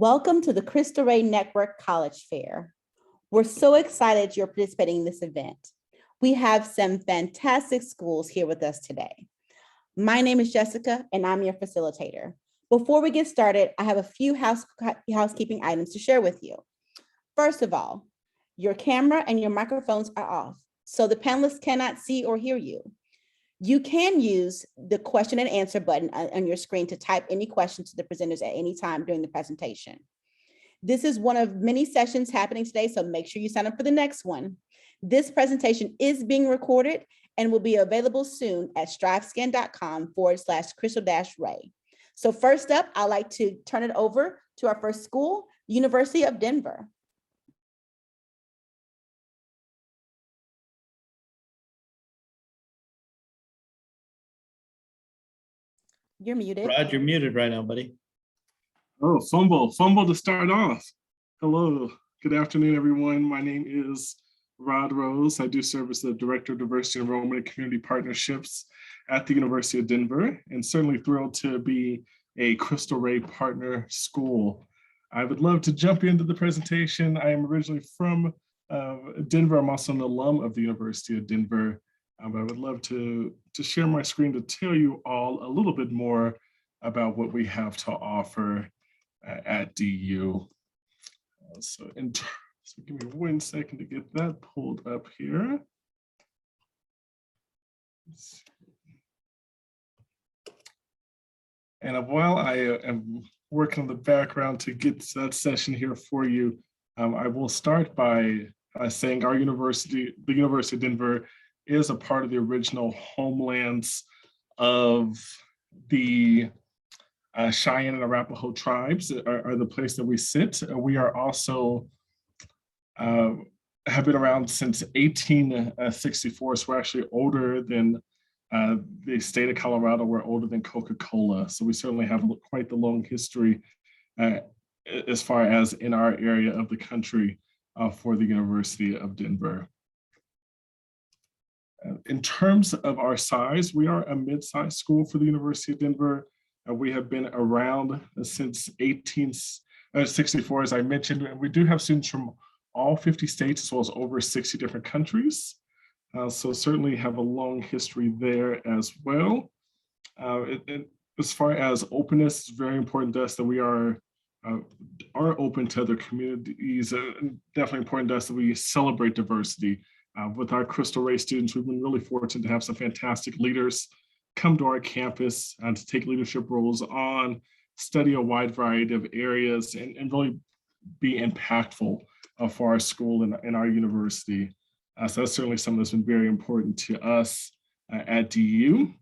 Welcome to the Cristo Rey Network College Fair. We're so excited you're participating in this event. We have some fantastic schools here with us today. My name is Jessica and I'm your facilitator. Before we get started, I have a few housekeeping items to share with you. First of all, your camera and your microphones are off, so the panelists cannot see or hear you. You can use the question and answer button on your screen to type any questions to the presenters at any time during the presentation. This is one of many sessions happening today, so make sure you sign up for the next one. This presentation is being recorded and will be available soon at strivescan.com/Cristo-Rey. So first up, I'd like to turn it over to our first school, University of Denver. You're muted. Rod, you're muted right now, buddy. Oh, fumble to start off. Hello, good afternoon, everyone. My name is Rod Rose. I do serve as the Director of Diversity Enrollment and Community Partnerships at the University of Denver, and certainly thrilled to be a Cristo Rey partner school. I would love to jump into the presentation. I am originally from Denver. I'm also an alum of the University of Denver. I would love to share my screen to tell you all a little bit more about what we have to offer at DU. So give me 1 second to get that pulled up here. And while I am working on the background to get that session here for you, I will start by saying our university, the University of Denver, is a part of the original homelands of the Cheyenne and Arapaho tribes are the place that we sit. We are also have been around since 1864, so we're actually older than the state of Colorado. We're older than Coca-Cola, so we certainly have quite the long history as far as in our area of the country for the University of Denver. In terms of our size, we are a mid-sized school for the University of Denver. We have been around since 1864, as I mentioned, and we do have students from all 50 states as well as over 60 different countries. So certainly have a long history there as well. As far as openness, it's very important to us that we are open to other communities. Definitely important to us that we celebrate diversity. With our Cristo Rey students, we've been really fortunate to have some fantastic leaders come to our campus and to take leadership roles on, study a wide variety of areas, and really be impactful for our school and our university. So that's certainly something that's been very important to us at DU.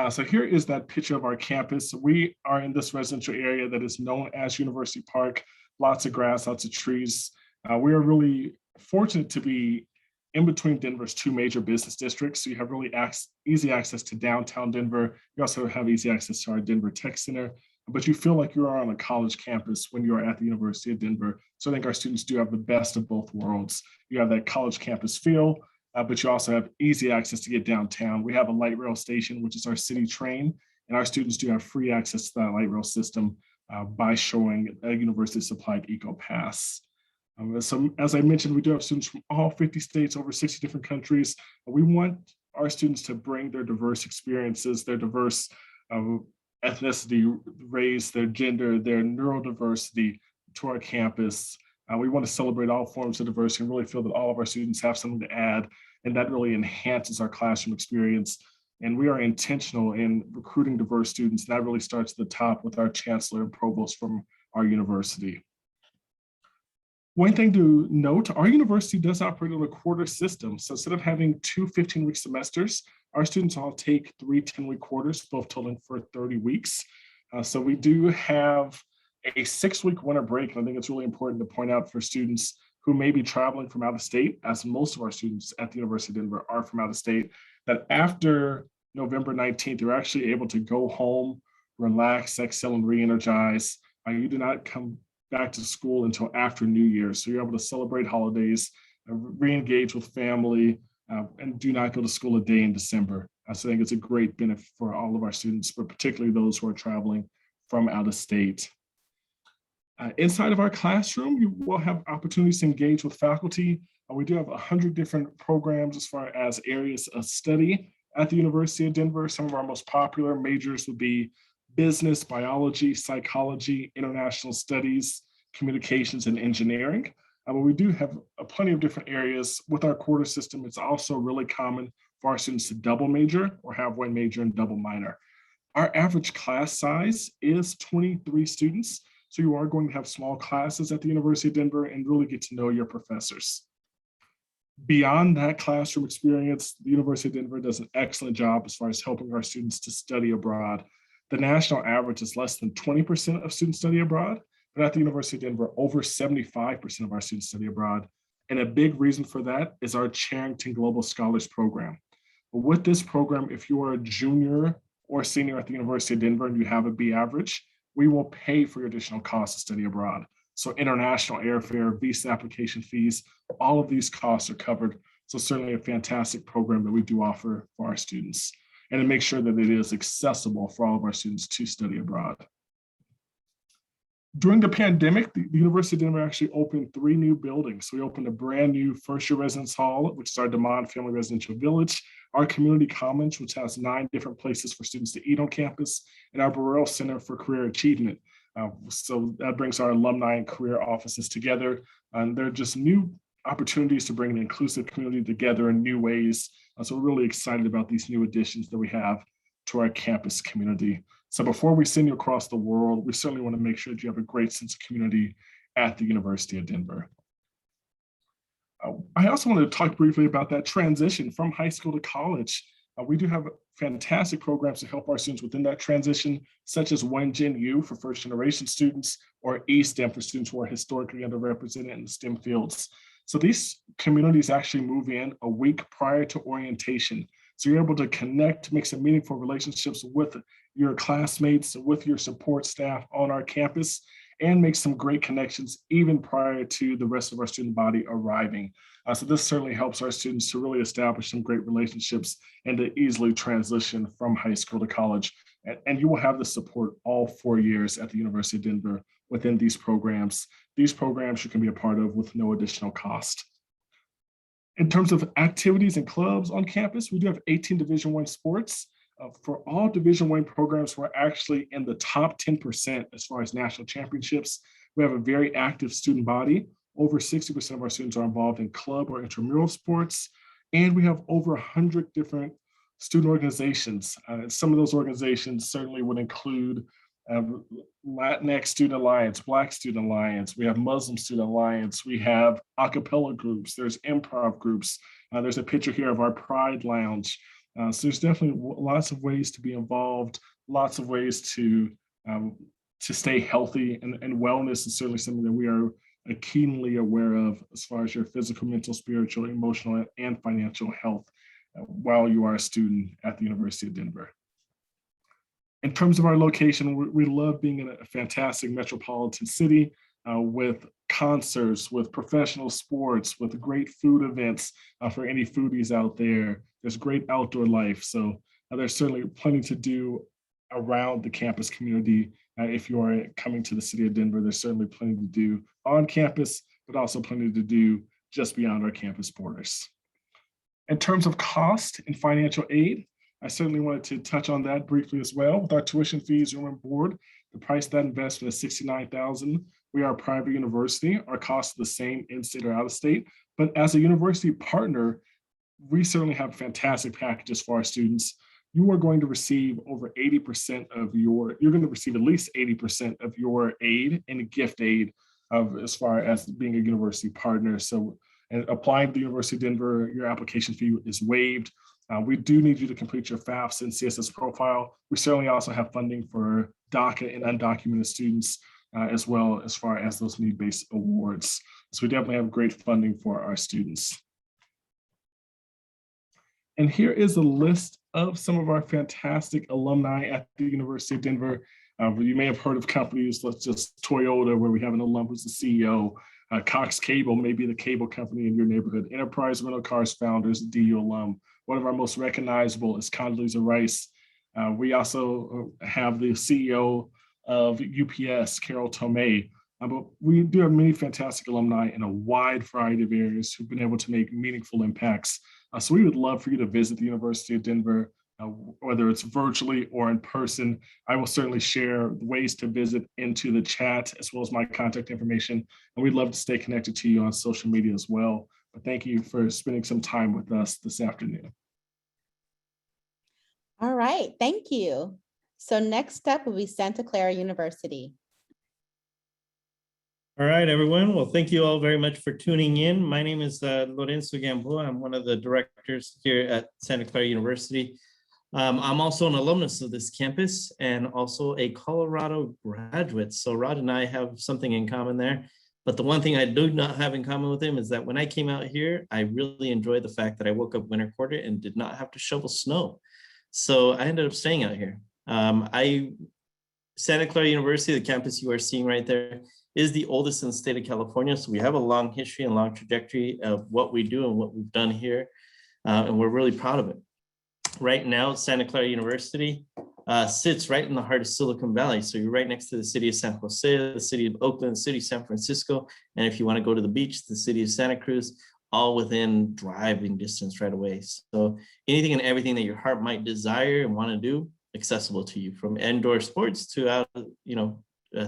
So here is that picture of our campus. We are in this residential area that is known as University Park, lots of grass, lots of trees. We are really fortunate to be in between Denver's two major business districts. So you have really easy access to downtown Denver. You also have easy access to our Denver Tech Center, but you feel like you are on a college campus when you are at the University of Denver. So I think our students do have the best of both worlds. You have that college campus feel, but you also have easy access to get downtown. We have a light rail station, which is our city train, and our students do have free access to that light rail system by showing a university supplied Eco Pass. So as I mentioned, we do have students from all 50 states, over 60 different countries. We want our students to bring their diverse experiences, their diverse ethnicity, race, their gender, their neurodiversity to our campus. We want to celebrate all forms of diversity and really feel that all of our students have something to add, and that really enhances our classroom experience. And we are intentional in recruiting diverse students. That really starts at the top with our chancellor and provost from our university. One thing to note, our university does operate on a quarter system. So instead of having two 15-week semesters, our students all take 3 10-week quarters, both totaling for 30 weeks. So we do have a 6-week winter break. And I think it's really important to point out for students who may be traveling from out of state, as most of our students at the University of Denver are from out of state, that after November 19th, you're actually able to go home, relax, excel, and re-energize. You do not come back to school until after New Year's. So you're able to celebrate holidays, re-engage with family, and do not go to school a day in December. I think it's a great benefit for all of our students, but particularly those who are traveling from out of state. Inside of our classroom, you will have opportunities to engage with faculty. We do have 100 different programs as far as areas of study at the University of Denver. Some of our most popular majors would be business, biology, psychology, international studies, communications, and engineering. But we do have plenty of different areas. With our quarter system, it's also really common for our students to double major or have one major and double minor. Our average class size is 23 students. So you are going to have small classes at the University of Denver and really get to know your professors. Beyond that classroom experience, the University of Denver does an excellent job as far as helping our students to study abroad. The national average is less than 20% of students study abroad, but at the University of Denver, over 75% of our students study abroad. And a big reason for that is our Charrington Global Scholars Program. With this program, if you are a junior or senior at the University of Denver and you have a B average, we will pay for your additional costs to study abroad. So international airfare, visa application fees, all of these costs are covered. So certainly a fantastic program that we do offer for our students, and to make sure that it is accessible for all of our students to study abroad. During the pandemic, the University of Denver actually opened 3 new buildings. So we opened a brand new first-year residence hall, which is our DeMond Family Residential Village, our community commons, which has 9 different places for students to eat on campus, and our Burrell Center for Career Achievement. So that brings our alumni and career offices together. And they're just new opportunities to bring an inclusive community together in new ways. So we're really excited about these new additions that we have to our campus community. So before we send you across the world, we certainly want to make sure that you have a great sense of community at the University of Denver. I also want to talk briefly about that transition from high school to college. We do have fantastic programs to help our students within that transition, such as One Gen U for first generation students, or eSTEM for students who are historically underrepresented in the STEM fields. So these communities actually move in a week prior to orientation. So you're able to connect, make some meaningful relationships with your classmates, with your support staff on our campus, and make some great connections even prior to the rest of our student body arriving. So this certainly helps our students to really establish some great relationships and to easily transition from high school to college. And you will have the support all 4 years at the University of Denver within these programs. These programs you can be a part of with no additional cost. In terms of activities and clubs on campus, we do have 18 Division I sports. For all Division I programs, we're actually in the top 10% as far as national championships. We have a very active student body. Over 60% of our students are involved in club or intramural sports. And we have over 100 different student organizations. Some of those organizations certainly would include Latinx Student Alliance, Black Student Alliance, we have Muslim Student Alliance, we have a cappella groups, there's improv groups, there's a picture here of our Pride Lounge. So there's definitely lots of ways to be involved, lots of ways to stay healthy, and wellness is certainly something that we are keenly aware of as far as your physical, mental, spiritual, emotional, and financial health while you are a student at the University of Denver. In terms of our location, we love being in a fantastic metropolitan city with concerts, with professional sports, with great food events for any foodies out there. There's great outdoor life. So there's certainly plenty to do around the campus community. If you are coming to the city of Denver, there's certainly plenty to do on campus, but also plenty to do just beyond our campus borders. In terms of cost and financial aid, I certainly wanted to touch on that briefly as well. With our tuition fees, room and board, the price of that investment is $69,000. We are a private university. Our costs are the same in-state or out-of-state. But as a university partner, we certainly have fantastic packages for our students. You are going to receive over 80% of you're going to receive at least 80% of your aid and gift aid as far as being a university partner. So, and applying to the University of Denver, your application fee is waived. We do need you to complete your FAFSA and CSS profile. We certainly also have funding for DACA and undocumented students, as well as far as those need-based awards. So we definitely have great funding for our students. And here is a list of some of our fantastic alumni at the University of Denver. You may have heard of companies, let's just Toyota, where we have an alum who's the CEO. Cox Cable may be the cable company in your neighborhood. Enterprise Rental Cars founders, DU alum. One of our most recognizable is Condoleezza Rice. We also have the CEO of UPS, Carol Tomei, But we do have many fantastic alumni in a wide variety of areas who've been able to make meaningful impacts. So we would love for you to visit the University of Denver, whether it's virtually or in person. I will certainly share ways to visit into the chat as well as my contact information. And we'd love to stay connected to you on social media as well. But thank you for spending some time with us this afternoon. All right, thank you. So next up will be Santa Clara University. All right, everyone. Well, thank you all very much for tuning in. My name is Lorenzo Gamboa. I'm one of the directors here at Santa Clara University. I'm also an alumnus of this campus and also a Colorado graduate. So Rod and I have something in common there. But the one thing I do not have in common with him is that when I came out here, I really enjoyed the fact that I woke up winter quarter and did not have to shovel snow. So I ended up staying out here. Santa Clara University, the campus you are seeing right there, is the oldest in the state of California. So we have a long history and long trajectory of what we do and what we've done here. And we're really proud of it. Right now, Santa Clara University sits right in the heart of Silicon Valley. So you're right next to the city of San Jose, the city of Oakland, the city of San Francisco. And if you want to go to the beach, the city of Santa Cruz, all within driving distance right away. So anything and everything that your heart might desire and want to do, accessible to you, from indoor sports to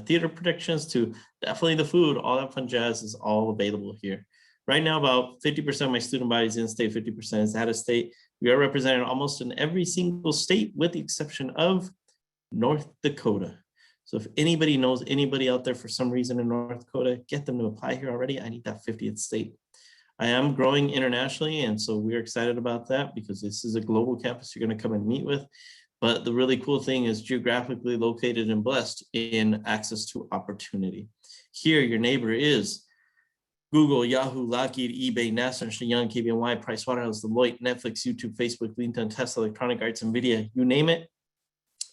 theater productions to definitely the food, all that fun jazz is all available here. Right now, about 50% of my student body is in state, 50% is out of state. We are represented almost in every single state with the exception of North Dakota. So if anybody knows anybody out there for some reason in North Dakota, get them to apply here already. I need that 50th state. I am growing internationally, and so we're excited about that because this is a global campus you're going to come and meet with. But the really cool thing is geographically located and blessed in access to opportunity. Here, your neighbor is Google, Yahoo, Lockheed, eBay, NASA, Ernst & Young, KBNY, Pricewaterhouse, Deloitte, Netflix, YouTube, Facebook, LinkedIn, Tesla, Electronic Arts, NVIDIA, you name it,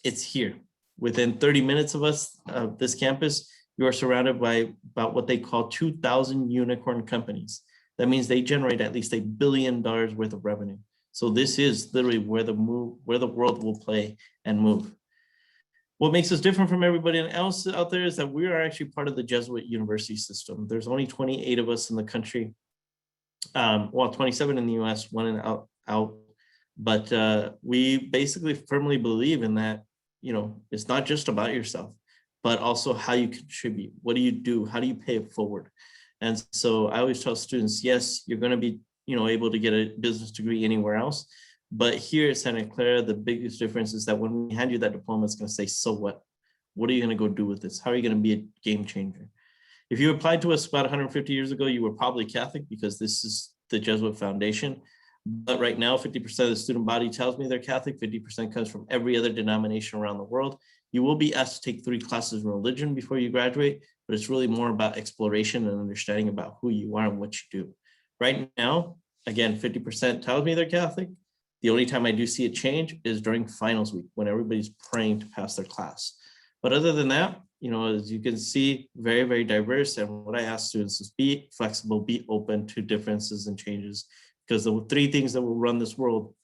it's here. Within 30 minutes of us, this campus, you are surrounded by about what they call 2,000 unicorn companies. That means they generate at least $1 billion worth of revenue. So this is literally where the world will play and move. What makes us different from everybody else out there is that we are actually part of the Jesuit university system. There's only 28 of us in the country. 27 in the US, one out. But we basically firmly believe in that, it's not just about yourself, but also how you contribute. What do you do? How do you pay it forward? And so I always tell students, yes, you're going to be able to get a business degree anywhere else. But here at Santa Clara, the biggest difference is that when we hand you that diploma, it's going to say, so what? What are you going to go do with this? How are you going to be a game changer? If you applied to us about 150 years ago, you were probably Catholic because this is the Jesuit Foundation. But right now, 50% of the student body tells me they're Catholic, 50% comes from every other denomination around the world. You will be asked to take 3 classes in religion before you graduate, but it's really more about exploration and understanding about who you are and what you do. Right now, again, 50% tells me they're Catholic. The only time I do see a change is during finals week when everybody's praying to pass their class. But other than that, as you can see, very, very diverse. And what I ask students is be flexible, be open to differences and changes, because the 3 things that will run this world: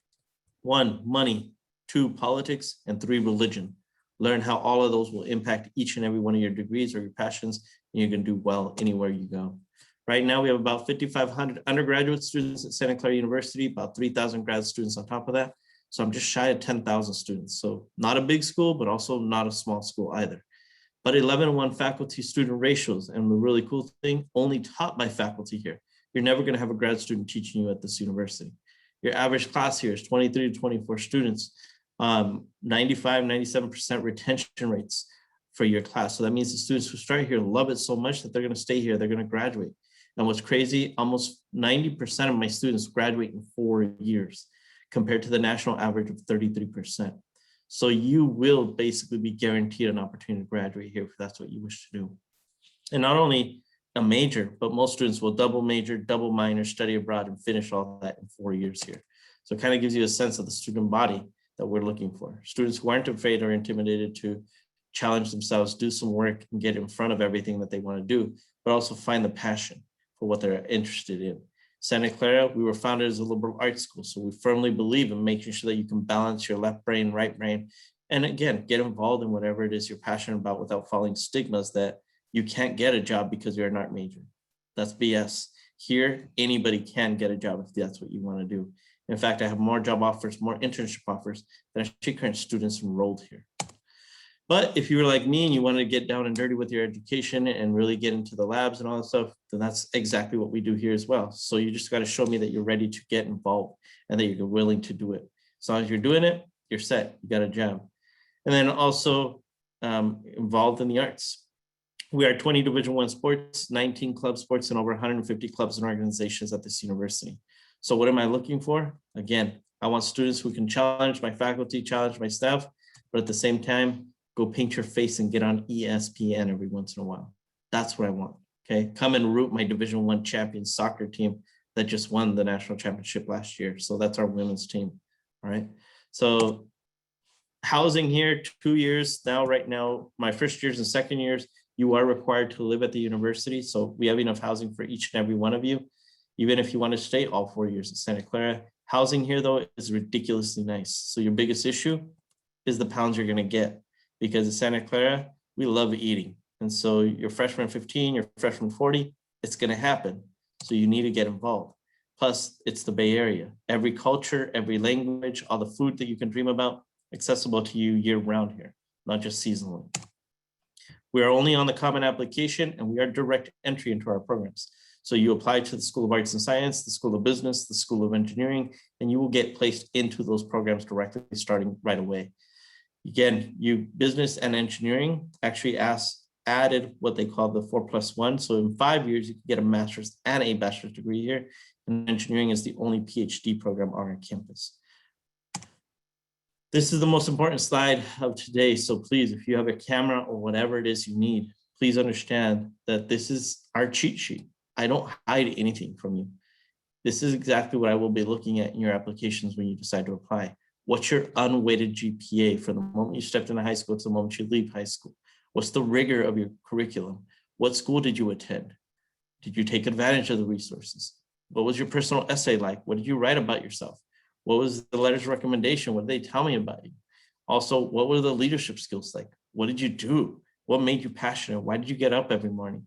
1, money; 2, politics; and 3, religion. Learn how all of those will impact each and every one of your degrees or your passions, and you're going to do well anywhere you go. Right now, we have about 5,500 undergraduate students at Santa Clara University, about 3,000 grad students on top of that. So I'm just shy of 10,000 students. So not a big school, but also not a small school either. But 11-to-1 faculty-student ratios. And the really cool thing, only taught by faculty here. You're never going to have a grad student teaching you at this university. Your average class here is 23 to 24 students, 95, 97% retention rates for your class. So that means the students who start here love it so much that they're going to stay here, they're going to graduate. And what's crazy, almost 90% of my students graduate in 4 years compared to the national average of 33%. So you will basically be guaranteed an opportunity to graduate here if that's what you wish to do. And not only a major, but most students will double major, double minor, study abroad, and finish all that in 4 years here. So it kind of gives you a sense of the student body that we're looking for. Students who aren't afraid or intimidated to challenge themselves, do some work, and get in front of everything that they want to do, but also find the passion for what they're interested in. Santa Clara, we were founded as a liberal arts school, so we firmly believe in making sure that you can balance your left brain, right brain, and again, get involved in whatever it is you're passionate about without following stigmas that you can't get a job because you're an art major. That's BS. Here, anybody can get a job if that's what you want to do. In fact, I have more job offers, more internship offers than actually current students enrolled here. But if you were like me and you wanted to get down and dirty with your education and really get into the labs and all that stuff, then that's exactly what we do here as well. So you just got to show me that you're ready to get involved and that you're willing to do it. As long as you're doing it, you're set, you got a job. And then also involved in the arts. We are 20 Division I sports, 19 club sports, and over 150 clubs and organizations at this university. So what am I looking for? Again, I want students who can challenge my faculty, challenge my staff, but at the same time, go paint your face and get on ESPN every once in a while. That's what I want, okay? Come and root my Division I champion soccer team that just won the national championship last year. So that's our women's team, all right? So housing here, 2 years now, right now, my first years and second years, you are required to live at the university. So we have enough housing for each and every one of you, even if you want to stay all 4 years in Santa Clara. Housing here, though, is ridiculously nice. So your biggest issue is the pounds you're going to get, because in Santa Clara, we love eating. And so your freshman 15, your freshman 40, it's going to happen. So you need to get involved. Plus, it's the Bay Area. Every culture, every language, all the food that you can dream about, accessible to you year round here, not just seasonally. We are only on the Common Application, and we are direct entry into our programs. So you apply to the School of Arts and Science, the School of Business, the School of Engineering, and you will get placed into those programs directly starting right away. Again, you business and engineering actually added what they call the 4+1. So in 5 years, you can get a master's and a bachelor's degree here. And engineering is the only PhD program on our campus. This is the most important slide of today. So please, if you have a camera or whatever it is you need, please understand that this is our cheat sheet. I don't hide anything from you. This is exactly what I will be looking at in your applications when you decide to apply. What's your unweighted GPA from the moment you stepped into high school to the moment you leave high school? What's the rigor of your curriculum? What school did you attend? Did you take advantage of the resources? What was your personal essay like? What did you write about yourself? What was the letter's recommendation? What did they tell me about you? Also, what were the leadership skills like? What did you do? What made you passionate? Why did you get up every morning?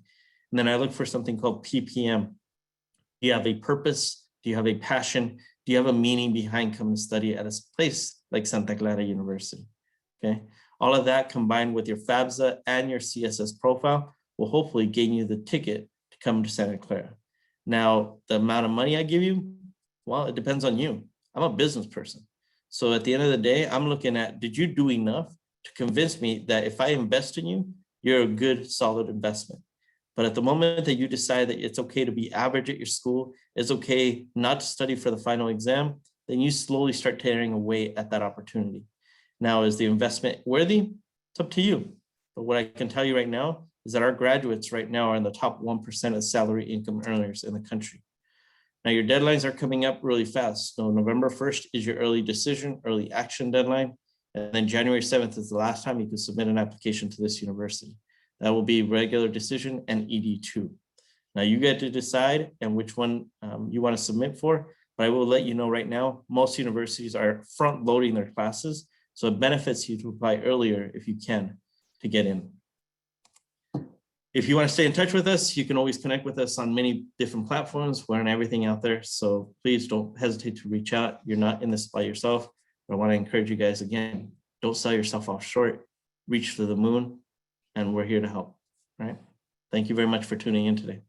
And then I look for something called PPM. Do you have a purpose? Do you have a passion? Do you have a meaning behind coming to study at a place like Santa Clara University? Okay. All of that combined with your FABSA and your CSS profile will hopefully gain you the ticket to come to Santa Clara. Now, the amount of money I give you, well, it depends on you. I'm a business person. So at the end of the day, I'm looking at, did you do enough to convince me that if I invest in you, you're a good, solid investment? But at the moment that you decide that it's okay to be average at your school, it's okay not to study for the final exam, then you slowly start tearing away at that opportunity. Now, is the investment worthy? It's up to you. But what I can tell you right now is that our graduates right now are in the top 1% of salary income earners in the country. Now, your deadlines are coming up really fast. So November 1st is your early decision, early action deadline. And then January 7th is the last time you can submit an application to this university. That will be regular decision and ED2. Now you get to decide and which one you want to submit for, but I will let you know right now, most universities are front loading their classes. So it benefits you to apply earlier if you can to get in. If you want to stay in touch with us, you can always connect with us on many different platforms. We're on everything out there. So please don't hesitate to reach out. You're not in this by yourself. But I want to encourage you guys again, don't sell yourself off short, reach for the moon, and we're here to help, right? Thank you very much for tuning in today.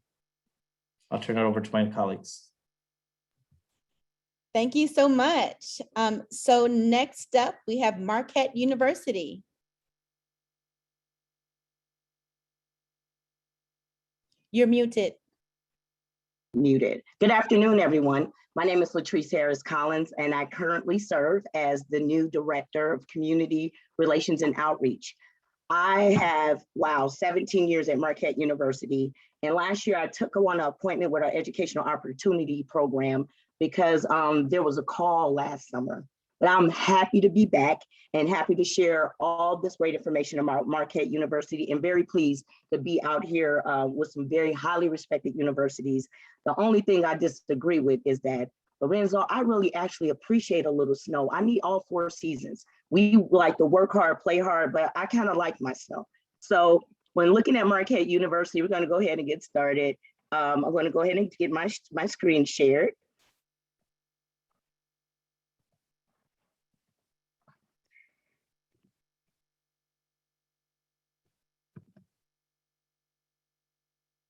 I'll turn it over to my colleagues. Thank you so much. So next up, we have Marquette University. You're muted. Muted. Good afternoon, everyone. My name is Latrice Harris Collins, and I currently serve as the new Director of Community Relations and Outreach. I have, 17 years at Marquette University. And last year I took on an appointment with our Educational Opportunity Program because there was a call last summer. But I'm happy to be back and happy to share all this great information about Marquette University, and very pleased to be out here with some very highly respected universities. The only thing I disagree with is that, Lorenzo, I really actually appreciate a little snow. I need all 4 seasons. We like to work hard, play hard, but I kind of like my snow. So When looking at Marquette University, we're going to go ahead and get started. I'm going to go ahead and get my screen shared.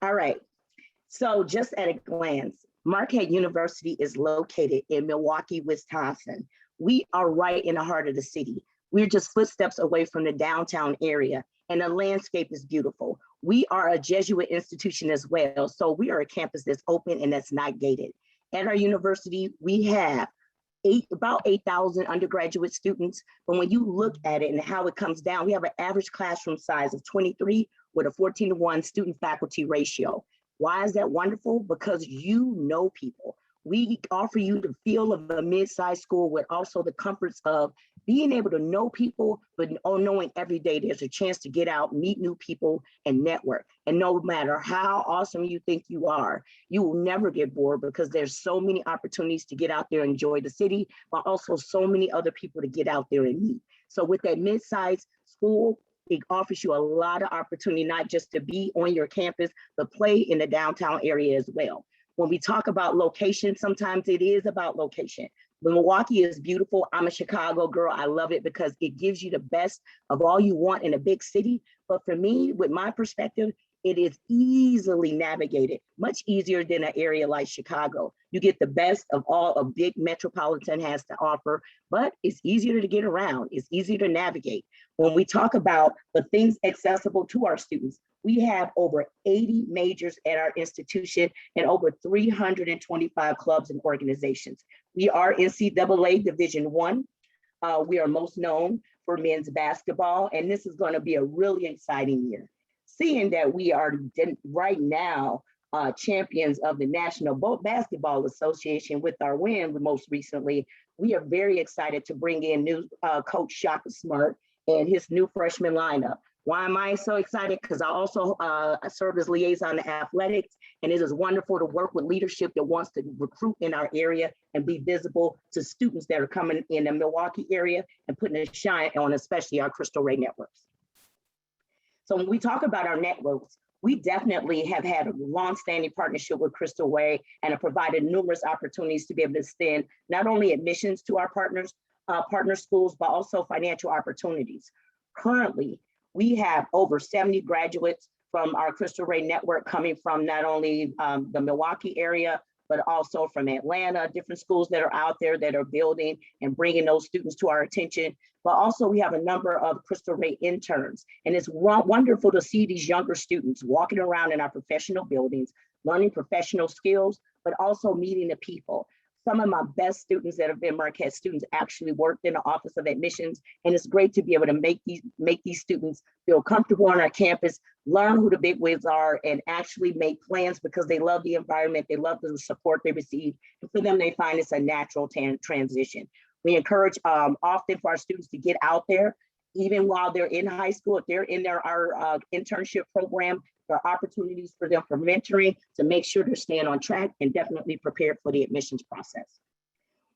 All right, so just at a glance, Marquette University is located in Milwaukee, Wisconsin. We are right in the heart of the city. We're just footsteps away from the downtown area, and the landscape is beautiful. We are a Jesuit institution as well, so we are a campus that's open and that's not gated. At our university, we have about 8,000 undergraduate students, but when you look at it and how it comes down, we have an average classroom size of 23 with a 14-to-1 student-faculty ratio. Why is that wonderful? Because you know people. We offer you the feel of a mid-sized school with also the comforts of being able to know people, but knowing every day there's a chance to get out, meet new people, and network. And no matter how awesome you think you are, you will never get bored because there's so many opportunities to get out there and enjoy the city, but also so many other people to get out there and meet. So with that mid-sized school, it offers you a lot of opportunity, not just to be on your campus, but play in the downtown area as well. When we talk about location, sometimes it is about location. Milwaukee is beautiful. I'm a Chicago girl. I love it because it gives you the best of all you want in a big city. But for me, with my perspective, it is easily navigated, much easier than an area like Chicago. You get the best of all a big metropolitan has to offer, but it's easier to get around. It's easier to navigate. When we talk about the things accessible to our students, we have over 80 majors at our institution and over 325 clubs and organizations. We are NCAA Division I. We are most known for men's basketball, and this is going to be a really exciting year. Seeing that we are right now champions of the National Basketball Association with our win most recently, we are very excited to bring in new coach Shaka Smart and his new freshman lineup. Why am I so excited? Because I also serve as liaison to athletics, and it is wonderful to work with leadership that wants to recruit in our area and be visible to students that are coming in the Milwaukee area and putting a shine on especially our Cristo Rey networks. So when we talk about our networks, we definitely have had a long-standing partnership with Cristo Rey and have provided numerous opportunities to be able to extend not only admissions to our partner schools, but also financial opportunities. Currently, we have over 70 graduates from our Cristo Rey network coming from not only the Milwaukee area, but also from Atlanta, different schools that are out there that are building and bringing those students to our attention. But also we have a number of Cristo Rey interns. And it's wonderful to see these younger students walking around in our professional buildings, learning professional skills, but also meeting the people. Some of my best students that have been Marquette students actually worked in the Office of Admissions, and it's great to be able to make these students feel comfortable on our campus, learn who the big wigs are, and actually make plans because they love the environment, they love the support they receive, and for them, they find it's a natural transition. We encourage often for our students to get out there, even while they're in high school, if they're in our internship program, there are opportunities for them for mentoring to make sure they're staying on track and definitely prepared for the admissions process.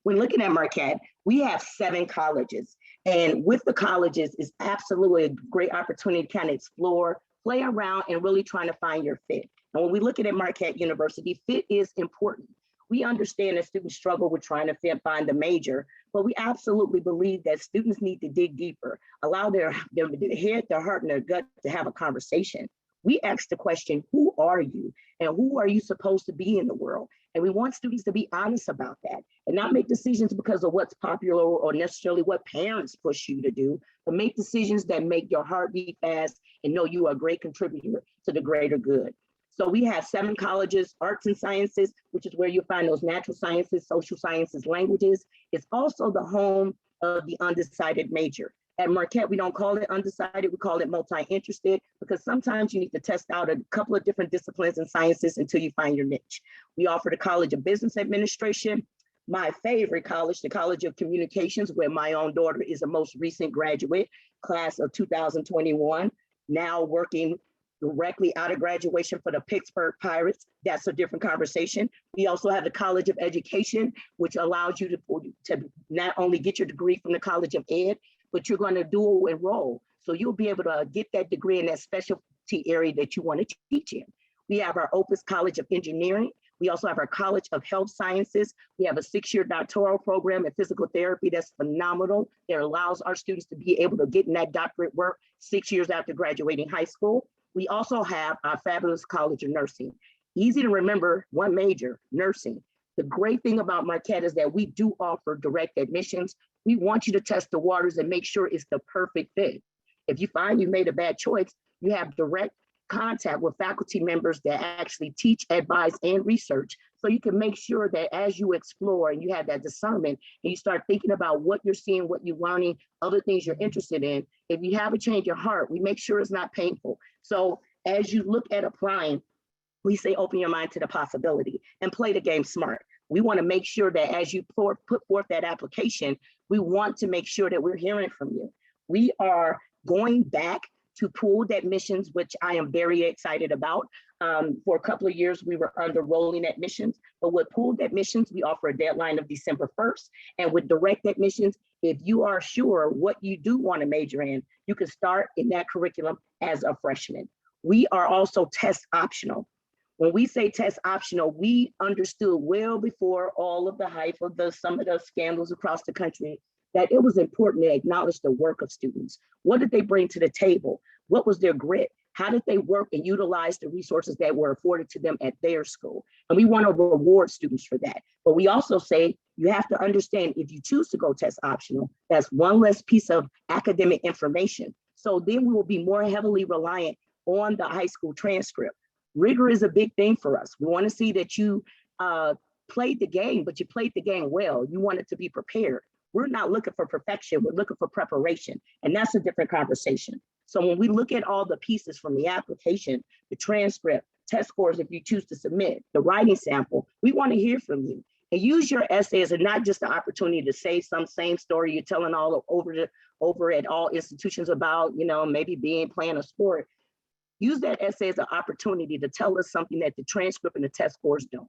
When looking at Marquette, we have 7 colleges, and with the colleges is absolutely a great opportunity to kind of explore, play around, and really trying to find your fit. And when we look at Marquette University, fit is important. We understand that students struggle with trying to find the major, but we absolutely believe that students need to dig deeper, allow their head, their heart, and their gut to have a conversation. We ask the question, who are you? And who are you supposed to be in the world? And we want students to be honest about that and not make decisions because of what's popular or necessarily what parents push you to do, but make decisions that make your heart beat fast and know you are a great contributor to the greater good. So we have 7 colleges, arts and sciences, which is where you find those natural sciences, social sciences, languages. It's also the home of the undecided major. At Marquette, we don't call it undecided, we call it multi-interested, because sometimes you need to test out a couple of different disciplines and sciences until you find your niche. We offer the College of Business Administration, my favorite college, the College of Communications, where my own daughter is a most recent graduate, class of 2021, now working directly out of graduation for the Pittsburgh Pirates. That's a different conversation. We also have the College of Education, which allows you to not only get your degree from the College of Ed, but you're going to dual enroll. So you'll be able to get that degree in that specialty area that you want to teach in. We have our Opus College of Engineering. We also have our College of Health Sciences. We have a 6-year doctoral program in physical therapy that's phenomenal. That allows our students to be able to get in that doctorate work 6 years after graduating high school. We also have our fabulous College of Nursing. Easy to remember, one major, nursing. The great thing about Marquette is that we do offer direct admissions. We want you to test the waters and make sure it's the perfect fit. If you find you made a bad choice, you have direct contact with faculty members that actually teach, advise, and research. So you can make sure that as you explore and you have that discernment and you start thinking about what you're seeing, what you're learning, other things you're interested in, if you have a change of heart, we make sure it's not painful. So as you look at applying, we say open your mind to the possibility and play the game smart. We want to make sure that as you put forth that application, we want to make sure that we're hearing from you. We are going back to pooled admissions, which I am very excited about. For a couple of years, we were under rolling admissions, but with pooled admissions, we offer a deadline of December 1st. And with direct admissions, if you are sure what you do want to major in, you can start in that curriculum as a freshman. We are also test optional. When we say test optional, we understood well before all of the hype of some of the scandals across the country that it was important to acknowledge the work of students. What did they bring to the table? What was their grit? How did they work and utilize the resources that were afforded to them at their school? And we want to reward students for that. But we also say you have to understand if you choose to go test optional, that's one less piece of academic information. So then we will be more heavily reliant on the high school transcript. Rigor is a big thing for us. We want to see that you played the game, but you played the game well. You want it to be prepared. We're not looking for perfection, we're looking for preparation. And that's a different conversation. So when we look at all the pieces from the application, the transcript, test scores if you choose to submit, the writing sample, we want to hear from you. And use your essay as not just the opportunity to say some same story you're telling all over at all institutions about, maybe playing a sport. Use that essay as an opportunity to tell us something that the transcript and the test scores don't.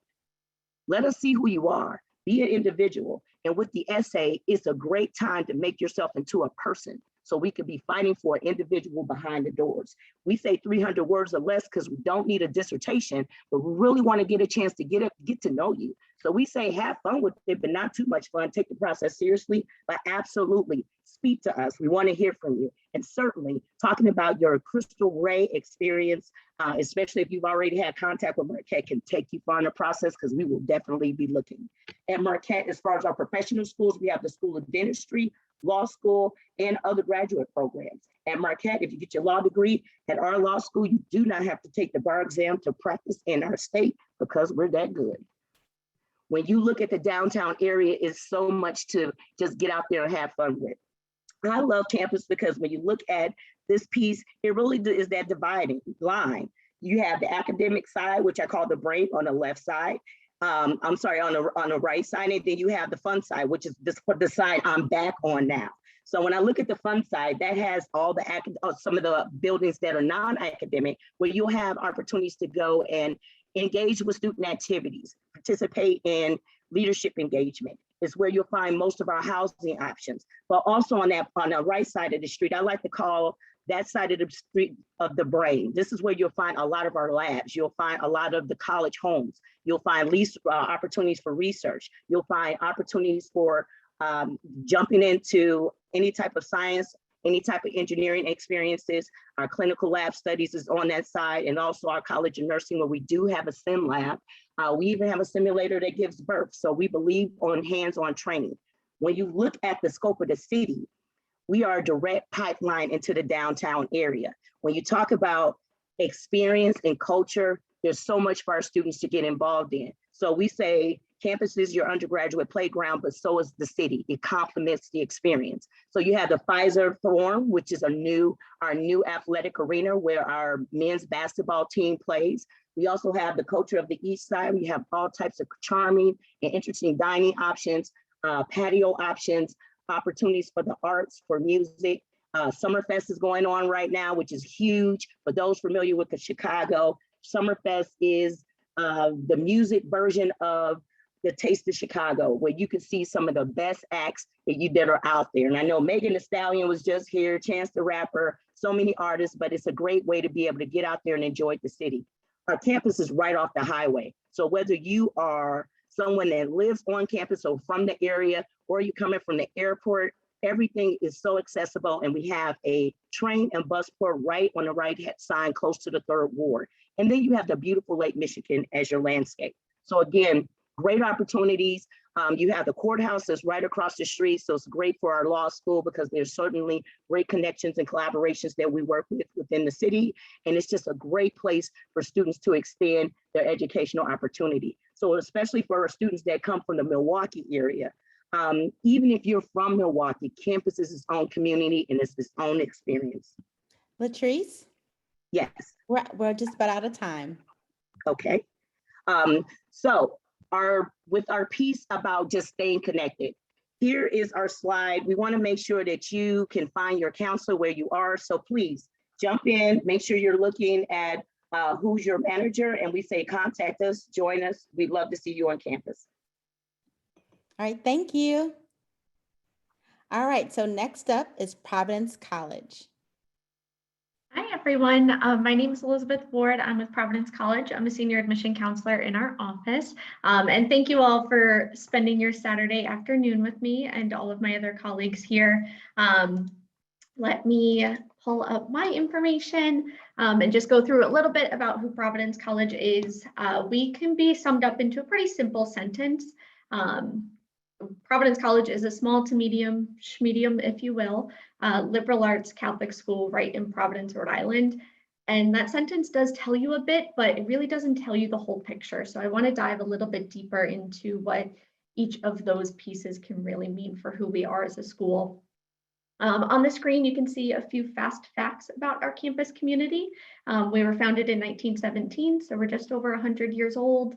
Let us see who you are. Be an individual. And with the essay, it's a great time to make yourself into a person. So we could be fighting for an individual behind the doors. We say 300 words or less because we don't need a dissertation, but we really want to get a chance to get to know you. So we say have fun with it, but not too much fun. Take the process seriously, but absolutely speak to us. We want to hear from you. And certainly talking about your Cristo Rey experience, especially if you've already had contact with Marquette, can take you far in the process because we will definitely be looking. At Marquette, as far as our professional schools, we have the School of Dentistry, law school, and other graduate programs. At Marquette, if you get your law degree at our law school, you do not have to take the bar exam to practice in our state because we're that good. When you look at the downtown area, it's so much to just get out there and have fun with. I love campus because when you look at this piece, it really is that dividing line. You have the academic side, which I call the brain on the left side. On the right side, and then you have the fun side, which is the side I'm back on now. So when I look at the fun side, that has all the some of the buildings that are non-academic, where you'll have opportunities to go and engage with student activities, participate in leadership engagement. It's where you'll find most of our housing options. But also on the right side of the street, I like to call that side of the street of the brain. This is where you'll find a lot of our labs. You'll find a lot of the college homes. You'll find opportunities for research. You'll find opportunities for jumping into any type of science, any type of engineering experiences. Our clinical lab studies is on that side, and also our College of Nursing, where we do have a sim lab. We even have a simulator that gives birth. So we believe on hands-on training. When you look at the scope of the city, we are a direct pipeline into the downtown area. When you talk about experience and culture, there's so much for our students to get involved in. So we say campus is your undergraduate playground, but so is the city. It complements the experience. So you have the Pfizer Forum, which is our new athletic arena where our men's basketball team plays. We also have the culture of the East Side. We have all types of charming and interesting dining options, patio options, opportunities for the arts, for music. Summerfest is going on right now, which is huge. For those familiar with the Chicago, Summerfest is the music version of the Taste of Chicago, where you can see some of the best acts that are out there. And I know Megan Thee Stallion was just here, Chance the Rapper. so many artists, but it's a great way to be able to get out there and enjoy the city. Our campus is right off the highway. So whether you are someone that lives on campus or from the area, or you coming from the airport, everything is so accessible. And we have a train and bus port right on the right hand side, close to the 3rd Ward. And then you have the beautiful Lake Michigan as your landscape. So again, great opportunities. You have the courthouse that's right across the street. So it's great for our law school because there's certainly great connections and collaborations that we work with within the city. And it's just a great place for students to extend their educational opportunity. So especially for our students that come from the Milwaukee area, even if you're from Milwaukee, campus is its own community and it's its own experience. Latrice, Yes. we're just about out of time. Okay. So with our piece about just staying connected, here is our slide. We want to make sure that you can find your counselor where you are. So please jump in, make sure you're looking at who's your manager, and we say contact us, join us. We'd love to see you on campus. All right, thank you. All right, so next up is Providence College. Hi, everyone. My name is Elizabeth Ward. I'm with Providence College. I'm a senior admission counselor in our office. And thank you all for spending your Saturday afternoon with me and all of my other colleagues here. Let me pull up my information and just go through a little bit about who Providence College is. We can be summed up into a pretty simple sentence. Providence College is a small to medium, if you will, liberal arts Catholic school right in Providence, Rhode Island. And that sentence does tell you a bit, but it really doesn't tell you the whole picture. So I want to dive a little bit deeper into what each of those pieces can really mean for who we are as a school. On the screen, you can see a few fast facts about our campus community. We were founded in 1917, so we're just over 100 years old.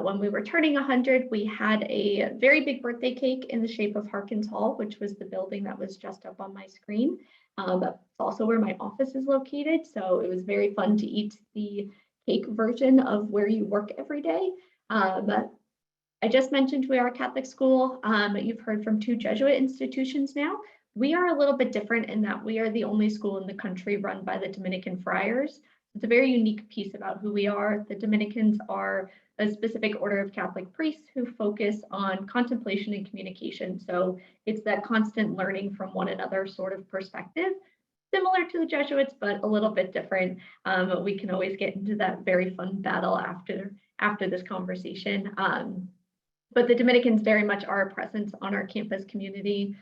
When we were turning 100, we had a very big birthday cake in the shape of Harkins Hall, which was the building that was just up on my screen. That's also where my office is located. So it was very fun to eat the cake version of where you work every day. I just mentioned we are a Catholic school. You've heard from 2 Jesuit institutions now. We are a little bit different in that we are the only school in the country run by the Dominican friars. It's a very unique piece about who we are. The Dominicans are a specific order of Catholic priests who focus on contemplation and communication. So it's that constant learning from one another sort of perspective, similar to the Jesuits, but a little bit different. We can always get into that very fun battle after this conversation. But the Dominicans very much are a presence on our campus community.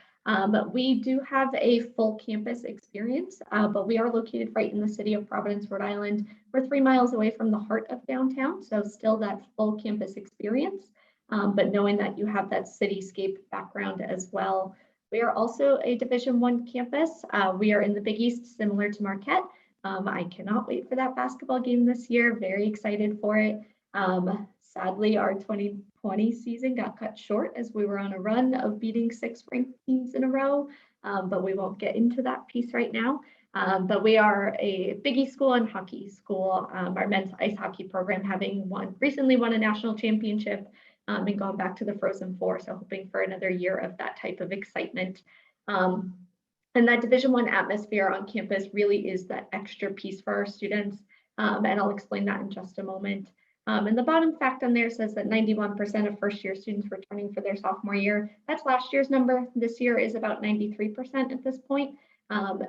We do have a full campus experience, but we are located right in the city of Providence, Rhode Island. We're 3 miles away from the heart of downtown, so still that full campus experience, but knowing that you have that cityscape background as well. We are also a Division I campus. We are in the Big East, similar to Marquette. I cannot wait for that basketball game this year. Very excited for it. Sadly, our 2020 season got cut short as we were on a run of beating 6 ranked teams in a row, but we won't get into that piece right now. But we are a Big East school and hockey school. Our men's ice hockey program having recently won a national championship and gone back to the Frozen Four, so hoping for another year of that type of excitement. And that Division I atmosphere on campus really is that extra piece for our students, and I'll explain that in just a moment. And the bottom fact on there says that 91% of first-year students returning for their sophomore year. That's last year's number. This year is about 93% at this point.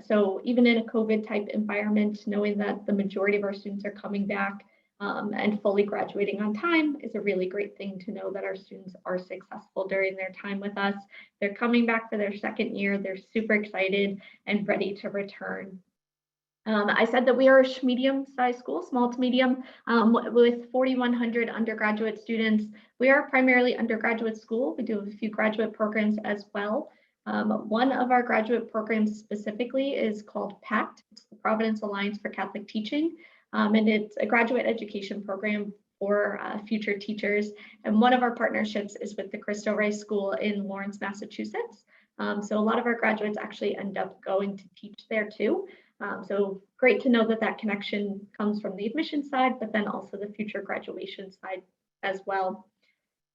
So even in a COVID-type environment, knowing that the majority of our students are coming back and fully graduating on time is a really great thing to know that our students are successful during their time with us. They're coming back for their second year. They're super excited and ready to return. I said that we are a medium-sized school, small to medium, with 4,100 undergraduate students. We are primarily undergraduate school. We do have a few graduate programs as well. One of our graduate programs specifically is called PACT. It's the Providence Alliance for Catholic Teaching, and it's a graduate education program for future teachers. And one of our partnerships is with the Cristo Rey School in Lawrence, Massachusetts. So a lot of our graduates actually end up going to teach there too. So great to know that that connection comes from the admission side, but then also the future graduation side as well.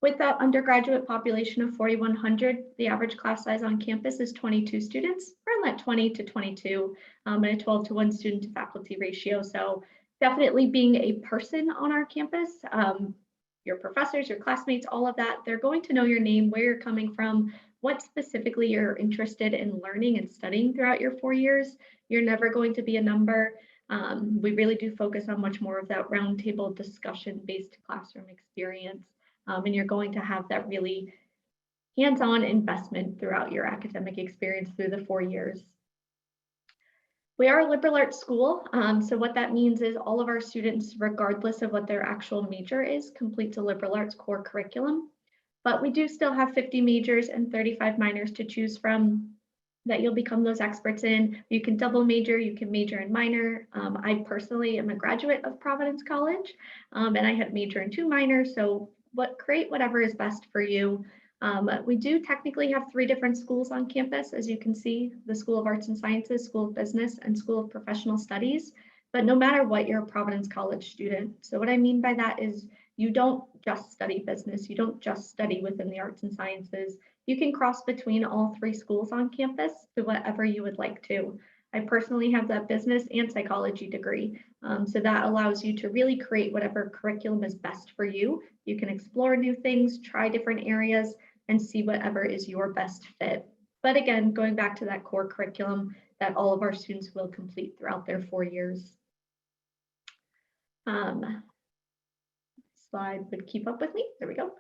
With that undergraduate population of 4,100, the average class size on campus is 22 students, around that 20 to 22, and a 12-to-1 student to faculty ratio. So definitely being a person on our campus, your professors, your classmates, all of that, they're going to know your name, where you're coming from, what specifically you're interested in learning and studying throughout your 4 years. You're never going to be a number. We really do focus on much more of that roundtable discussion-based classroom experience. And you're going to have that really hands-on investment throughout your academic experience through the 4 years. We are a liberal arts school, so what that means is all of our students, regardless of what their actual major is, complete a liberal arts core curriculum. But we do still have 50 majors and 35 minors to choose from that you'll become those experts in. You can double major, you can major in minor. I personally am a graduate of Providence College, and I had major in 2 minors, so create whatever is best for you. We do technically have 3 different schools on campus, as you can see, the School of Arts and Sciences, School of Business, and School of Professional Studies. But no matter what, you're a Providence College student. So what I mean by that is you don't just study business, you don't just study within the arts and sciences. You can cross between all 3 schools on campus to whatever you would like to. I personally have that business and psychology degree. So that allows you to really create whatever curriculum is best for you. You can explore new things, try different areas, and see whatever is your best fit. But again, going back to that core curriculum that all of our students will complete throughout their 4 years. Slide would keep up with me. There we go.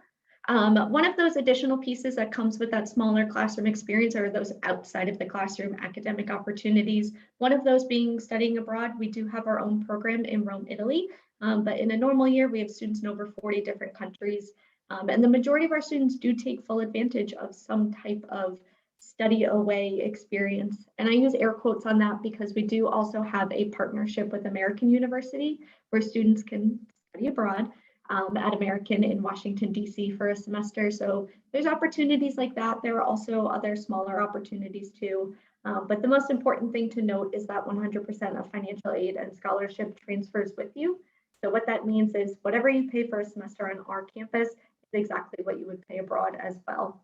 One of those additional pieces that comes with that smaller classroom experience are those outside of the classroom academic opportunities. One of those being studying abroad. We do have our own program in Rome, Italy, but in a normal year, we have students in over 40 different countries. And the majority of our students do take full advantage of some type of study away experience. And I use air quotes on that because we do also have a partnership with American University where students can study abroad at American in Washington, D.C. for a semester. So there's opportunities like that. There are also other smaller opportunities too. But the most important thing to note is that 100% of financial aid and scholarship transfers with you. So what that means is whatever you pay for a semester on our campus is exactly what you would pay abroad as well.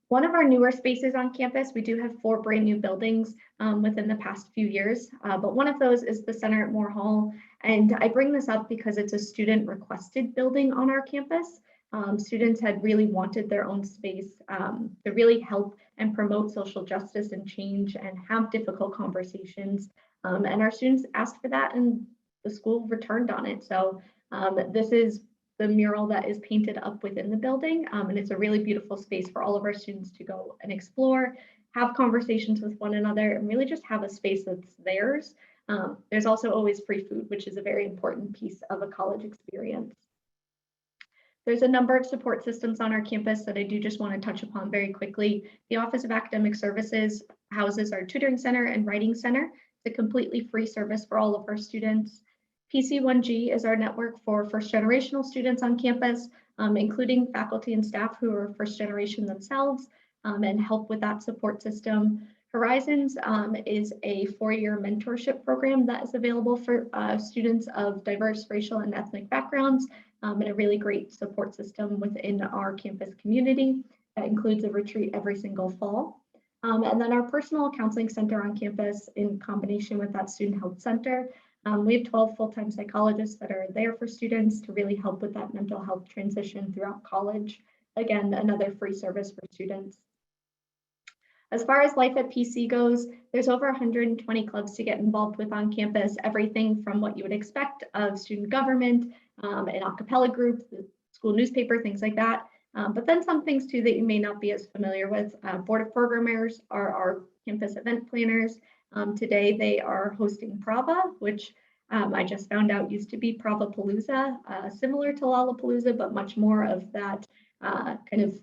One of our newer spaces on campus, we do have 4 brand new buildings within the past few years, but one of those is the Center at Moore Hall. And I bring this up because it's a student requested building on our campus. Students had really wanted their own space to really help and promote social justice and change and have difficult conversations. And our students asked for that and the school returned on it. So this is the mural that is painted up within the building. And it's a really beautiful space for all of our students to go and explore, have conversations with one another, and really just have a space that's theirs. There's also always free food, which is a very important piece of a college experience. There's a number of support systems on our campus that I do just want to touch upon very quickly. The Office of Academic Services houses our tutoring center and writing center. It's a completely free service for all of our students. PC1G is our network for first generational students on campus, including faculty and staff who are first generation themselves and help with that support system. Horizons is a 4-year mentorship program that is available for students of diverse racial and ethnic backgrounds and a really great support system within our campus community that includes a retreat every single fall. And then our personal counseling center on campus in combination with that student health center. We have 12 full-time psychologists that are there for students to really help with that mental health transition throughout college. Again, another free service for students. As far as life at PC goes, there's over 120 clubs to get involved with on campus, everything from what you would expect of student government, an a cappella group, the school newspaper, things like that. But then some things too that you may not be as familiar with. Board of Programmers are our campus event planners. Today they are hosting Prava, which I just found out used to be Pravapalooza, similar to Lollapalooza, but much more of that kind of,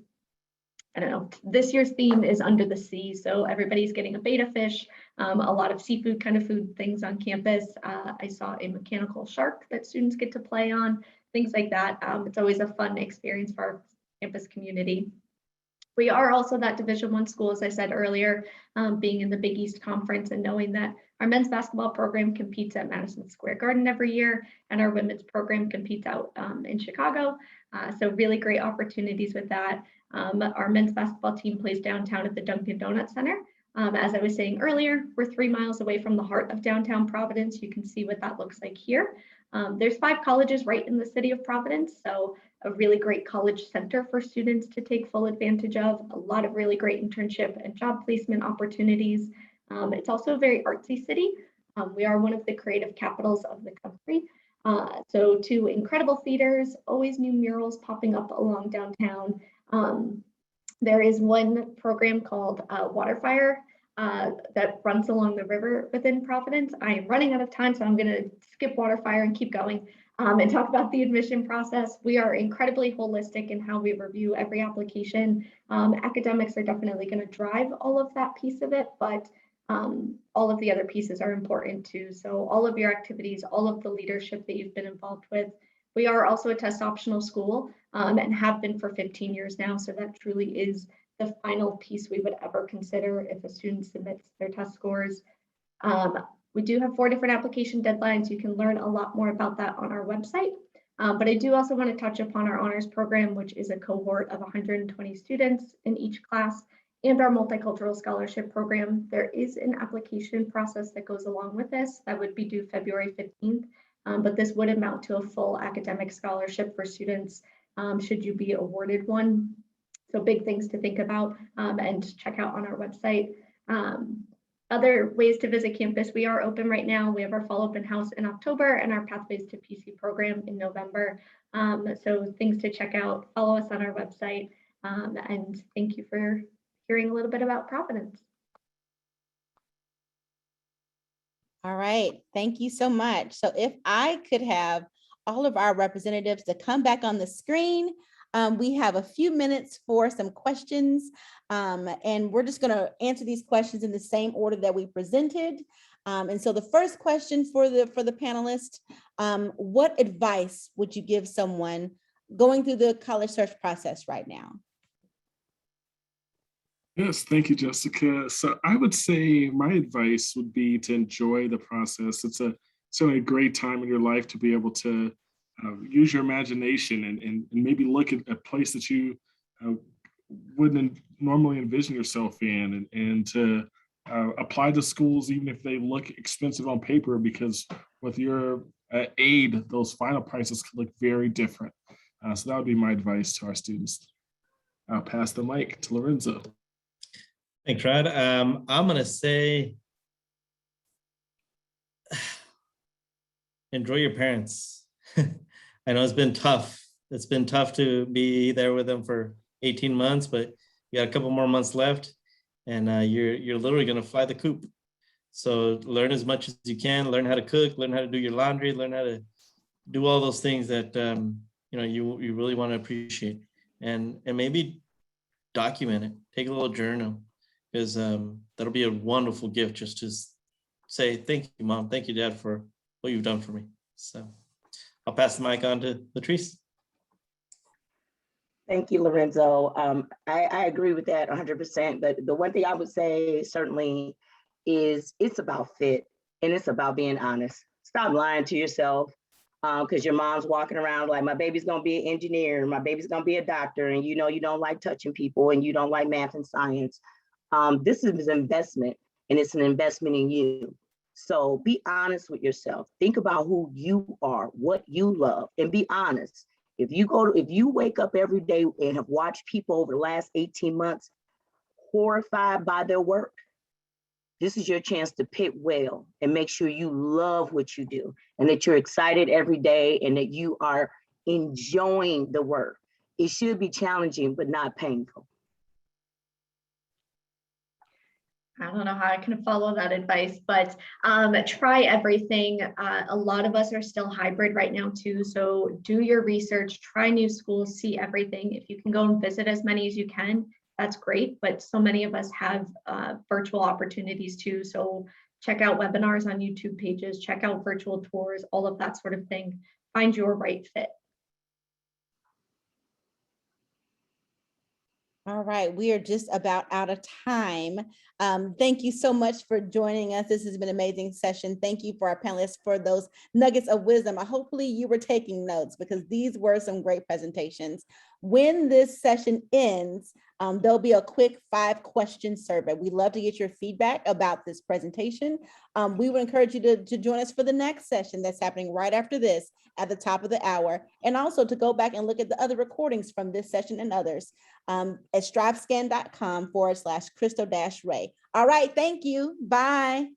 I don't know, this year's theme is under the sea. So everybody's getting a betta fish, a lot of seafood kind of food things on campus. I saw a mechanical shark that students get to play on, things like that. It's always a fun experience for our campus community. We are also that Division I school, as I said earlier, being in the Big East Conference and knowing that our men's basketball program competes at Madison Square Garden every year, and our women's program competes out in Chicago. So really great opportunities with that. Our men's basketball team plays downtown at the Dunkin' Donuts Center. As I was saying earlier, we're 3 miles away from the heart of downtown Providence. You can see what that looks like here. There's 5 colleges right in the city of Providence, so a really great college center for students to take full advantage of, a lot of really great internship and job placement opportunities. It's also a very artsy city. We are one of the creative capitals of the country. So 2 incredible theaters, always new murals popping up along downtown. There is one program called Waterfire that runs along the river within Providence. I am running out of time, so I'm going to skip Waterfire and keep going and talk about the admission process. We are incredibly holistic in how we review every application. Academics are definitely going to drive all of that piece of it, but all of the other pieces are important too. So all of your activities, all of the leadership that you've been involved with. We are also a test optional school and have been for 15 years now. So that truly is the final piece we would ever consider if a student submits their test scores. We do have 4 different application deadlines. You can learn a lot more about that on our website. But I do also want to touch upon our honors program, which is a cohort of 120 students in each class, and our multicultural scholarship program. There is an application process that goes along with this that would be due February 15th, but this would amount to a full academic scholarship for students should you be awarded one. So big things to think about and check out on our website. Other ways to visit campus, we are open right now. We have our fall open house in October and our Pathways to PC program in November. So things to check out, follow us on our website, and thank you for hearing a little bit about Providence. All right, thank you so much. So if I could have all of our representatives to come back on the screen, we have a few minutes for some questions, and we're just going to answer these questions in the same order that we presented. And so the first question for the panelists, what advice would you give someone going through the college search process right now? Yes, thank you, Jessica. So I would say my advice would be to enjoy the process. It's certainly a great time in your life to be able to use your imagination and maybe look at a place that you wouldn't normally envision yourself in, and to apply to schools even if they look expensive on paper, because with your aid, those final prices could look very different. So that would be my advice to our students. I'll pass the mic to Lorenzo. Thanks, Rod. I'm going to say, enjoy your parents. I know it's been tough. It's been tough to be there with them for 18 months, but you got a couple more months left, and you're literally going to fly the coop. So learn as much as you can. Learn how to cook. Learn how to do your laundry. Learn how to do all those things that you really want to appreciate, and maybe document it. Take a little journal, because that'll be a wonderful gift just to say thank you, Mom. Thank you, Dad, for what you've done for me. So I'll pass the mic on to Latrice. Thank you, Lorenzo. I agree with that 100%. But the one thing I would say certainly is it's about fit, and it's about being honest. Stop lying to yourself, because your mom's walking around like, my baby's gonna be an engineer, my baby's gonna be a doctor, and you know you don't like touching people and you don't like math and science. This is an investment, and it's an investment in you. So be honest with yourself. Think about who you are, what you love, and be honest. If you wake up every day and have watched people over the last 18 months horrified by their work, this is your chance to pick well and make sure you love what you do, and that you're excited every day, and that you are enjoying the work. It should be challenging, but not painful. I don't know how I can follow that advice, but try everything. A lot of us are still hybrid right now too. So do your research, try new schools, see everything. If you can go and visit as many as you can, that's great. But so many of us have virtual opportunities too. So check out webinars on YouTube pages, check out virtual tours, all of that sort of thing. Find your right fit. All right, we are just about out of time. Thank you so much for joining us. This has been an amazing session. Thank you for our panelists for those nuggets of wisdom. Hopefully you were taking notes because these were some great presentations. When this session ends, there'll be a quick 5-question survey. We'd love to get your feedback about this presentation. We would encourage you to join us for the next session that's happening right after this at the top of the hour, and also to go back and look at the other recordings from this session and others at strivescan.com/Cristo-Ray. All right, thank you. Bye.